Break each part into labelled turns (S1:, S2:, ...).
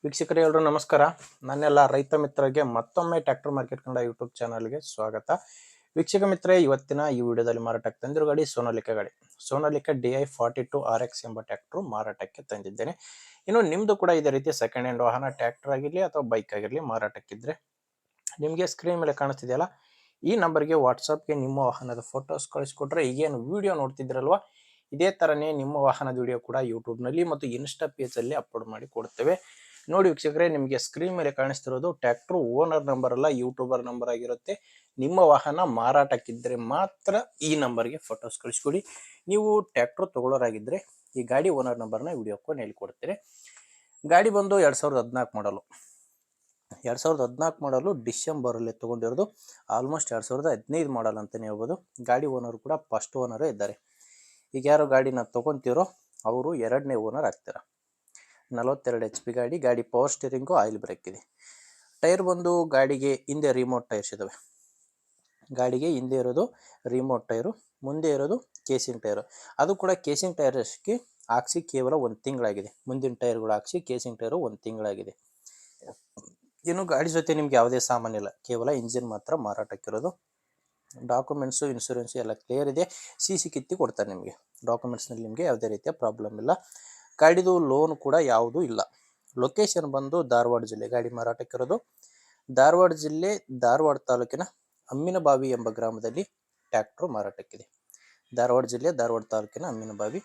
S1: ವೀಕ್ಷಕರೇ ಎಲ್ಲರೂ ನಮಸ್ಕಾರ. ನನ್ನೆಲ್ಲ ರೈತ ಮಿತ್ರರಿಗೆ ಮತ್ತೊಮ್ಮೆ ಟ್ರ್ಯಾಕ್ಟರ್ ಮಾರ್ಕೆಟ್ ಕನ್ನಡ ಯೂಟ್ಯೂಬ್ ಚಾನಲ್ಗೆ ಸ್ವಾಗತ. ವೀಕ್ಷಕ ಮಿತ್ರರೇ, ಇವತ್ತಿನ ಈ ವಿಡಿಯೋದಲ್ಲಿ ಮಾರಾಟಕ್ಕೆ ತಂದಿರೋ ಗಾಡಿ ಸೋನಾಲಿಕಾ DI42 RX ಎಂಬ ಟ್ರ್ಯಾಕ್ಟರ್ ಮಾರಾಟಕ್ಕೆ ತಂದಿದ್ದೇನೆ. ಇನ್ನು ನಿಮ್ದು ಕೂಡ ಇದೇ ರೀತಿ ಸೆಕೆಂಡ್ ಹ್ಯಾಂಡ್ ವಾಹನ ಟ್ರ್ಯಾಕ್ಟರ್ ಆಗಿರಲಿ ಅಥವಾ ಬೈಕ್ ಆಗಿರಲಿ ಮಾರಾಟಕ್ಕಿದ್ರೆ ನಿಮಗೆ ಸ್ಕ್ರೀನ್ ಮೇಲೆ ಕಾಣಿಸ್ತಿದೆಯಲ್ಲ ಈ ನಂಬರ್ಗೆ ವಾಟ್ಸಪ್ಗೆ ನಿಮ್ಮ ವಾಹನದ ಫೋಟೋಸ್ ಕಳಿಸ್ಕೊಟ್ರೆ ಈಗೇನು ವಿಡಿಯೋ ನೋಡ್ತಿದ್ರಲ್ವಾ ಇದೇ ತರನೇ ನಿಮ್ಮ ವಾಹನದ ವಿಡಿಯೋ ಕೂಡ ಯೂಟ್ಯೂಬ್ನಲ್ಲಿ ಮತ್ತು ಇನ್ಸ್ಟಾ ಪೇಜಲ್ಲಿ ಅಪ್ಲೋಡ್ ಮಾಡಿ ಕೊಡ್ತೇವೆ. ನೋಡಿ ವೀಕ್ಷಕರೇ, ನಿಮಗೆ ಸ್ಕ್ರೀನ್ ಮೇಲೆ ಕಾಣಿಸ್ತಿರೋದು ಟ್ರ್ಯಾಕ್ಟರ್ ಓನರ್ ನಂಬರ್ ಅಲ್ಲ, ಯೂಟ್ಯೂಬರ್ ನಂಬರ್ ಆಗಿರುತ್ತೆ. ನಿಮ್ಮ ವಾಹನ ಮಾರಾಟಕ್ಕಿದ್ರೆ ಮಾತ್ರ ಈ ನಂಬರ್ಗೆ ಫೋಟೋಸ್ ಕಳಿಸ್ಕೊಡಿ. ನೀವು ಟ್ರ್ಯಾಕ್ಟರ್ ತಗೊಳ್ಳೋರಾಗಿದ್ರೆ ಈ ಗಾಡಿ ಓನರ್ ನಂಬರ್ನ ವಿಡಿಯೋ ಕಾಲ್ ಹೇಳ್ಕೊಡ್ತೀರಿ. ಗಾಡಿ ಬಂದು 2014 ಮಾಡಲು 2014 ಮಾಡಲು ಡಿಸೆಂಬರಲ್ಲಿ ತೊಗೊಂಡಿರೋದು. ಆಲ್ಮೋಸ್ಟ್ 2015 ಮಾಡಲ್ ಅಂತಲೇ ಹೇಳ್ಬೋದು. ಗಾಡಿ ಓನರ್ ಕೂಡ ಫಸ್ಟ್ ಓನರೇ ಇದ್ದಾರೆ. ಈಗ ಯಾರು ಗಾಡಿನ ತೊಗೊತೀರೋ ಅವರು ಎರಡನೇ ಓನರ್ ಆಗ್ತಾರೆ. 42 HP ಗಾಡಿ ಪವರ್ ಸ್ಟೀರಿಂಗು, ಆಯಿಲ್ ಬ್ರೇಕ್ ಇದೆ. ಟೈರ್ ಬಂದು ಗಾಡಿಗೆ ಹಿಂದೆ ರಿಮೋಟ್ ಟೈರ್ಸ್ ಇದ್ದಾವೆ. ಗಾಡಿಗೆ ಹಿಂದೆ ಇರೋದು ರಿಮೋಟ್ ಟೈರು, ಮುಂದೆ ಇರೋದು ಕೇಸಿಂಗ್ ಟೈರು. ಅದು ಕೂಡ ಕೇಸಿಂಗ್ ಟೈರ್ಸ್ಗೆ ಹಾಕ್ಸಿ ಕೇವಲ 1 ತಿಂಗಳಾಗಿದೆ. ಮುಂದಿನ ಟೈರ್ಗಳು ಹಾಕ್ಸಿ ಕೇಸಿಂಗ್ ಟೈರು 1 ತಿಂಗಳಾಗಿದೆ. ಇನ್ನು ಗಾಡಿ ಜೊತೆ ನಿಮ್ಗೆ ಯಾವುದೇ ಸಾಮಾನಿಲ್ಲ, ಕೇವಲ ಇಂಜಿನ್ ಮಾತ್ರ ಮಾರಾಟಕ್ಕಿರೋದು. ಡಾಕ್ಯುಮೆಂಟ್ಸು, ಇನ್ಶೂರೆನ್ಸು ಎಲ್ಲ ಕ್ಲಿಯರ್ ಇದೆ. CC ಕಿತ್ತಿ ಕೊಡ್ತಾರೆ ನಿಮಗೆ. ಡಾಕ್ಯುಮೆಂಟ್ಸ್ನಲ್ಲಿ ನಿಮಗೆ ಯಾವುದೇ ರೀತಿಯ ಪ್ರಾಬ್ಲಮ್ ಇಲ್ಲ. ಗಾಡಿದು ಲೋನ್ ಕೂಡ ಯಾವುದೂ ಇಲ್ಲ. ಲೊಕೇಶನ್ ಬಂದು ಧಾರವಾಡ ಜಿಲ್ಲೆ. ಗಾಡಿ ಮಾರಾಟಕ್ಕಿರೋದು ಧಾರವಾಡ ಜಿಲ್ಲೆ, ಧಾರವಾಡ ತಾಲೂಕಿನ ಅಮ್ಮಿನಬಾವಿ ಎಂಬ ಗ್ರಾಮದಲ್ಲಿ ಟ್ರ್ಯಾಕ್ಟರ್ ಮಾರಾಟಕ್ಕಿದೆ. ಧಾರವಾಡ ಜಿಲ್ಲೆ, ಧಾರವಾಡ ತಾಲೂಕಿನ ಅಮ್ಮಿನಬಾವಿ.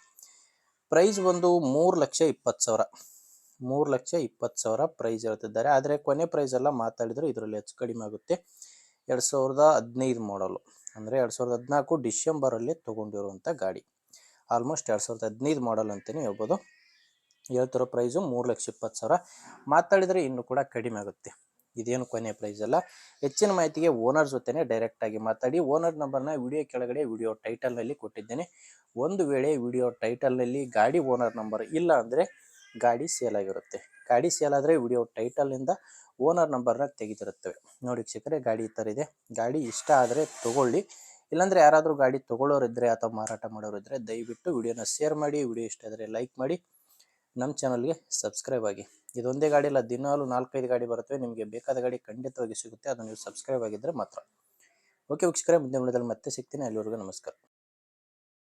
S1: ಪ್ರೈಸ್ ಬಂದು 3,20,000 3,20,000 ಪ್ರೈಸ್ ಹೇಳ್ತಿದ್ದಾರೆ. ಆದರೆ ಕೊನೆ ಪ್ರೈಸ್ ಎಲ್ಲ ಮಾತಾಡಿದರೆ ಇದರಲ್ಲಿ ಹೆಚ್ಚು ಕಡಿಮೆ ಆಗುತ್ತೆ. 2015 ಮಾಡಲು, ಅಂದರೆ 2014 ಡಿಸೆಂಬರಲ್ಲಿ ತೊಗೊಂಡಿರುವಂಥ ಗಾಡಿ. ಆಲ್ಮೋಸ್ಟ್ 2015 ಮಾಡಲ್ ಅಂತಲೇ ಹೇಳ್ಬೋದು. ಹೇಳ್ತಿರೋ ಪ್ರೈಸು 3,20,000. ಮಾತಾಡಿದರೆ ಇನ್ನೂ ಕೂಡ ಕಡಿಮೆ ಆಗುತ್ತೆ. ಇದೇನು ಕೊನೆ ಪ್ರೈಸ್ ಅಲ್ಲ. ಹೆಚ್ಚಿನ ಮಾಹಿತಿಗೆ ಓನರ್ ಜೊತೆನೇ ಡೈರೆಕ್ಟಾಗಿ ಮಾತಾಡಿ. ಓನರ್ ನಂಬರ್ನ ವಿಡಿಯೋ ಕೆಳಗಡೆ ವಿಡಿಯೋ ಟೈಟಲ್ನಲ್ಲಿ ಕೊಟ್ಟಿದ್ದೇನೆ. ಒಂದು ವೇಳೆ ವಿಡಿಯೋ ಟೈಟಲ್ನಲ್ಲಿ ಗಾಡಿ ಓನರ್ ನಂಬರ್ ಇಲ್ಲ ಅಂದರೆ ಗಾಡಿ ಸೇಲ್ ಆಗಿರುತ್ತೆ. ಗಾಡಿ ಸೇಲ್ ಆದರೆ ವಿಡಿಯೋ ಟೈಟಲ್ನಿಂದ ಓನರ್ ನಂಬರ್ನ ತೆಗೆದಿರುತ್ತವೆ. ನೋಡಿ ವೀಕ್ಷಕರೇ, ಗಾಡಿ ಈ ಥರ ಇದೆ. ಗಾಡಿ ಇಷ್ಟ ಆದರೆ ತೊಗೊಳ್ಳಿ. ಇಲ್ಲಾಂದರೆ ಯಾರಾದರೂ ಗಾಡಿ ತೊಗೊಳ್ಳೋರಿದ್ದರೆ ಅಥವಾ ಮಾರಾಟ ಮಾಡೋರಿದ್ದರೆ ದಯವಿಟ್ಟು ವಿಡಿಯೋನ ಶೇರ್ ಮಾಡಿ. ವಿಡಿಯೋ ಇಷ್ಟ ಆದರೆ ಲೈಕ್ ಮಾಡಿ. ನಮ್ಮ ಚಾನಲ್ಗೆ ಸಬ್ಸ್ಕ್ರೈಬ್ ಆಗಿ. ಇದೊಂದೇ ಗಾಡಿ ಇಲ್ಲ, ದಿನಾಲು 4-5 ಗಾಡಿ ಬರುತ್ತವೆ. ನಿಮಗೆ ಬೇಕಾದ ಗಾಡಿ ಖಂಡಿತವಾಗಿ ಸಿಗುತ್ತೆ. ಅದು ನೀವು ಸಬ್ಸ್ಕ್ರೈಬ್ ಆಗಿದ್ದರೆ ಮಾತ್ರ. ಓಕೆ ವೀಕ್ಷಕರೇ, ಮುಂದಿನ ವಿಡಿಯೋದಲ್ಲಿ ಮತ್ತೆ ಸಿಗ್ತೀನಿ. ಅಲ್ಲಿವರೆಗೂ ನಮಸ್ಕಾರ.